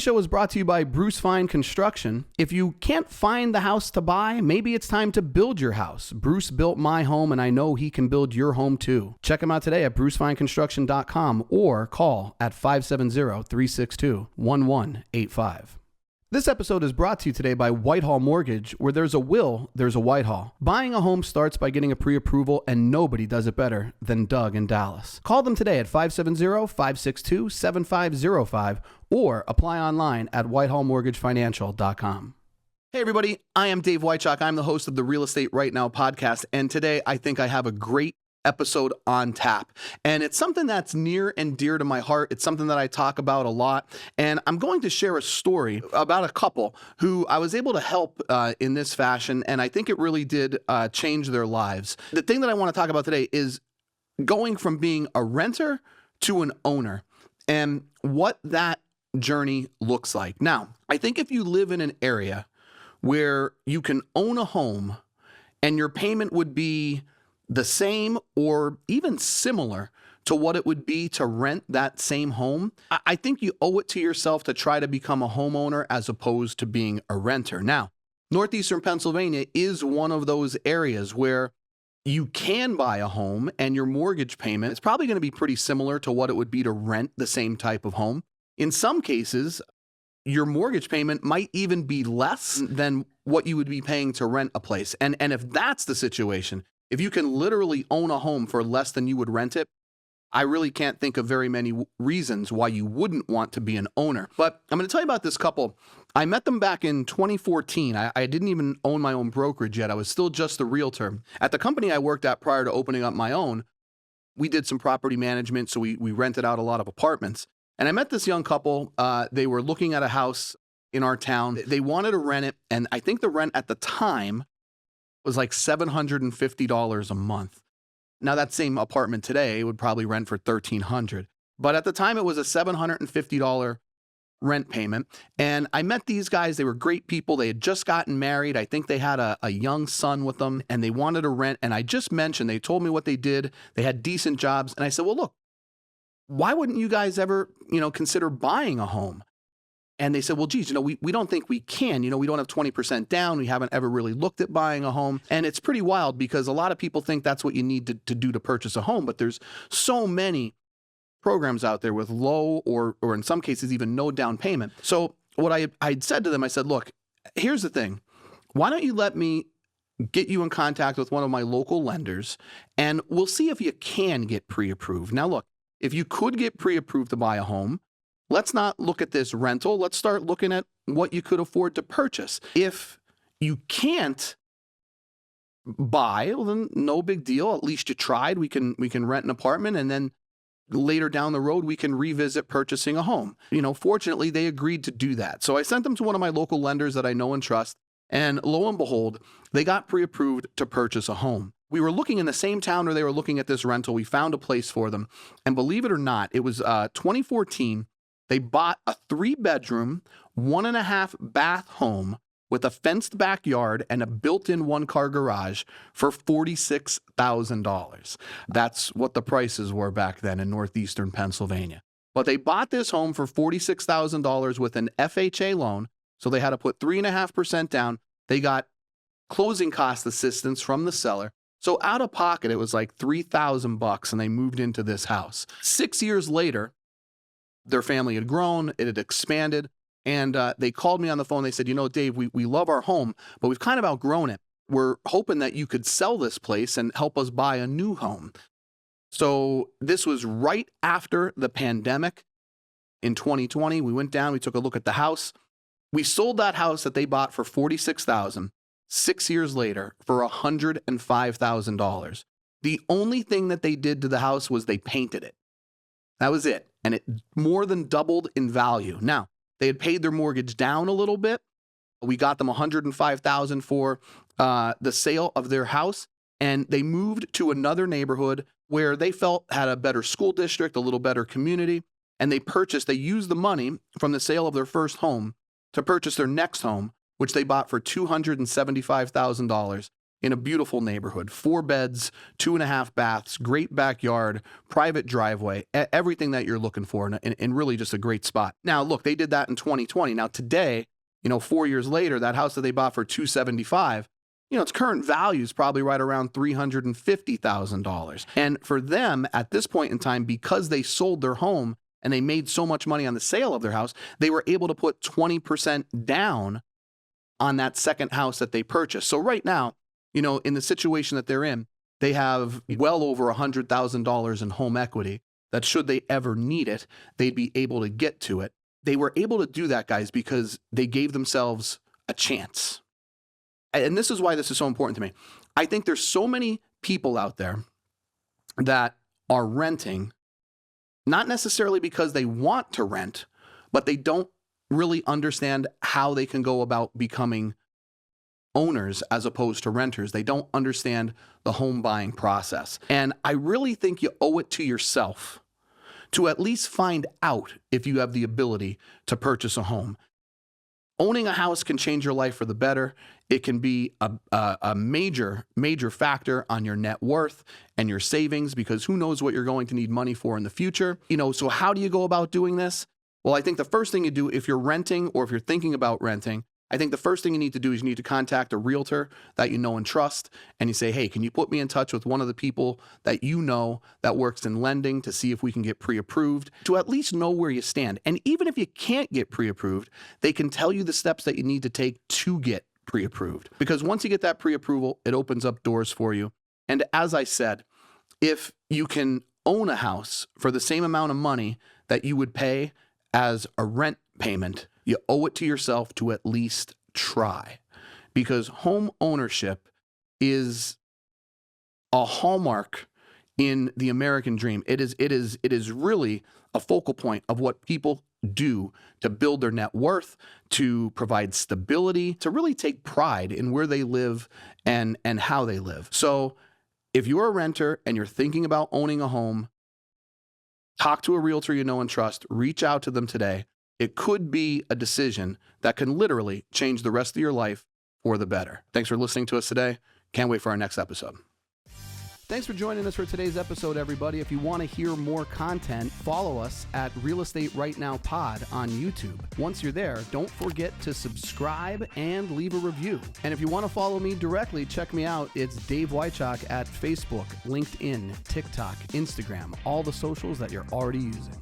Today's show is brought to you by Bruce Fine Construction. If you can't find the house to buy, maybe it's time to build your house. Bruce built my home, and I know he can build your home too. Check him out today at brucefineconstruction.com or call at 570-362-1185. This episode is brought to you today by Whitehall Mortgage. Where there's a will, there's a Whitehall. Buying a home starts by getting a pre-approval, and nobody does it better than Doug in Dallas. Call them today at 570-562-7505 or apply online at whitehallmortgagefinancial.com. Hey everybody, I am Dave Wychak. I'm the host of the Real Estate Right Now podcast, and today I think I have a great episode on tap, and it's something that's near and dear to my heart. It's something that I talk about a lot, and I'm going to share a story about a couple who I was able to help in this fashion, and I think it really did change their lives. The thing that I want to talk about today is going from being a renter to an owner and what that journey looks like. Now, I think if you live in an area where you can own a home and your payment would be the same or even similar to what it would be to rent that same home, I think you owe it to yourself to try to become a homeowner as opposed to being a renter. Now, Northeastern Pennsylvania is one of those areas where you can buy a home and your mortgage payment is probably going to be pretty similar to what it would be to rent the same type of home. In some cases, your mortgage payment might even be less than what you would be paying to rent a place. And if that's the situation, if you can literally own a home for less than you would rent it, I really can't think of very many reasons why you wouldn't want to be an owner. But I'm going to tell you about this couple. I met them back in 2014. I didn't even own my own brokerage yet. I was still just a realtor. At the company I worked at prior to opening up my own, we did some property management, so we rented out a lot of apartments. And I met this young couple. They were looking at a house in our town. They wanted to rent it, and I think the rent at the time was like $750 a month. Now that same apartment today would probably rent for $1,300. But at the time it was a $750 rent payment. And I met these guys. They were great people. They had just gotten married. I think they had a young son with them, and they wanted to rent. And I just mentioned, they told me what they did. They had decent jobs. And I said, well, look, why wouldn't you guys ever, consider buying a home? And they said, well, geez, we don't think we can. We don't have 20% down. We haven't ever really looked at buying a home. And it's pretty wild because a lot of people think that's what you need to do to purchase a home. But there's so many programs out there with low or in some cases even no down payment. So what I'd said to them, I said, look, here's the thing. Why don't you let me get you in contact with one of my local lenders, and we'll see if you can get pre-approved. Now, look, if you could get pre-approved to buy a home, let's not look at this rental. Let's start looking at what you could afford to purchase. If you can't buy, well, then no big deal. At least you tried. We can rent an apartment, and then later down the road, we can revisit purchasing a home. Fortunately, they agreed to do that. So I sent them to one of my local lenders that I know and trust, and lo and behold, they got pre-approved to purchase a home. We were looking in the same town where they were looking at this rental. We found a place for them, and believe it or not, it was 2014. They bought a 3-bedroom, 1.5 bath home with a fenced backyard and a built-in 1-car garage for $46,000. That's what the prices were back then in Northeastern Pennsylvania. But they bought this home for $46,000 with an FHA loan, so they had to put 3.5% down. They got closing cost assistance from the seller. So out of pocket, it was like $3,000, and they moved into this house. 6 years later, their family had grown, it had expanded, and they called me on the phone. They said, Dave, we love our home, but we've kind of outgrown it. We're hoping that you could sell this place and help us buy a new home. So this was right after the pandemic in 2020. We went down, we took a look at the house. We sold that house that they bought for $46,000 6 years later for $105,000. The only thing that they did to the house was they painted it. That was it. And it more than doubled in value. Now, they had paid their mortgage down a little bit. We got them $105,000 for the sale of their house, and they moved to another neighborhood where they felt had a better school district, a little better community, and they used the money from the sale of their first home to purchase their next home, which they bought for $275,000 in a beautiful neighborhood, 4 beds, 2.5 baths, great backyard, private driveway, everything that you're looking for, and really just a great spot. Now, look, they did that in 2020. Now, today, 4 years later, that house that they bought for $275, its current value is probably right around $350,000. And for them, at this point in time, because they sold their home and they made so much money on the sale of their house, they were able to put 20% down on that second house that they purchased. So right now, in the situation that they're in, they have well over $100,000 in home equity that should they ever need it, they'd be able to get to it. They were able to do that, guys, because they gave themselves a chance. And this is why this is so important to me. I think there's so many people out there that are renting, not necessarily because they want to rent, but they don't really understand how they can go about becoming owners as opposed to renters. They don't understand the home buying process. And I really think you owe it to yourself to at least find out if you have the ability to purchase a home. Owning a house can change your life for the better. It can be a major, major factor on your net worth and your savings, because who knows what you're going to need money for in the future. So how do you go about doing this? Well, I think the first thing you do if you're renting or if you're thinking about renting, I think the first thing you need to do is you need to contact a realtor that you know and trust, and you say, hey, can you put me in touch with one of the people that you know that works in lending to see if we can get pre-approved, to at least know where you stand. And even if you can't get pre-approved, they can tell you the steps that you need to take to get pre-approved. Because once you get that pre-approval, it opens up doors for you. And as I said, if you can own a house for the same amount of money that you would pay as a rent payment, you owe it to yourself to at least try, because home ownership is a hallmark in the American dream. It is really a focal point of what people do to build their net worth, to provide stability, to really take pride in where they live and how they live. So if you're a renter and you're thinking about owning a home, talk to a realtor you know and trust. Reach out to them today. It could be a decision that can literally change the rest of your life for the better. Thanks for listening to us today. Can't wait for our next episode. Thanks for joining us for today's episode, everybody. If you want to hear more content, follow us at Real Estate Right Now Pod on YouTube. Once you're there, don't forget to subscribe and leave a review. And if you want to follow me directly, check me out. It's Dave Wychak at Facebook, LinkedIn, TikTok, Instagram, all the socials that you're already using.